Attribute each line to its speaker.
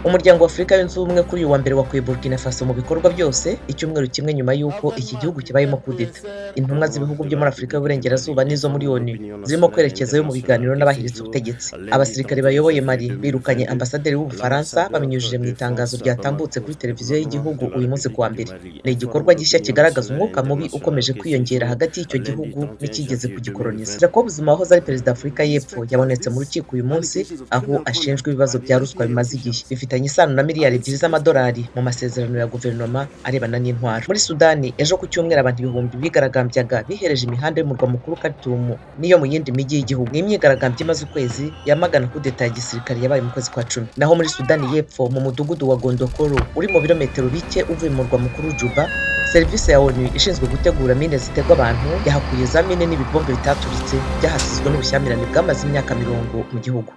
Speaker 1: Umuryango wa Afurika yunze ubumwe kuri uyu wa mbere wakuye Burkina Faso mu bikorwa byose icyumweru kimwe nyuma y'uko iki gihugu kibayemo kudeta. Intumwa z'ibihugu byo muri Afurika y'Uburengerazuba n'izo muri ONU zirimo kwerekezayo mu biganiro n'abahiritse ubutegetsi. Abasirikare bayoboye Mali birukanye ambasaderi w'Ubufaransa babinyujije mu itangazo ryatambutse kuri televiziyo y'igihugu uyu munsi kuwa mbere. Ni igikorwa gishya kigaragaza umwuka mubi ukomeje kwiyongera hagati y'icyo gihugu n'ikigeze kugikoloniza. Jacob Zuma wahoze ari perezida wa Afurika y'Epfo yabonetse mu rukiko uyu munsi aho ashinjwa ibibazo bya ruswa bimaze igihe bifitanye isano na miliyari 2 z'amadolari mu masezerano ya guverinoma arebana n'intwaro. Muri Sudani ejo ku cyumweru abantu ibihumbi bigaragambyaga bihereje imihanda y'umurwa mukuru Khartoum niyo mu yindi mijyi y'igihugu. Ni imyigaragambyo imaze ukwezi yamagana kudeta ya gisirikare yabaye mu kwezi kwa 10. Naho muri Sudani y'Epfo mu mudugudu wa Gondokoro uri mu birometero bike uvuye mu murwa mukuru Juba, serivisi ya ONU ishinzwe gutegura mine ziterwa abantu yahakuye za mine n'ibibombe bitaturitse byahasizwe n'ubushyamirane bwamaze imyaka 20 mu gihugu.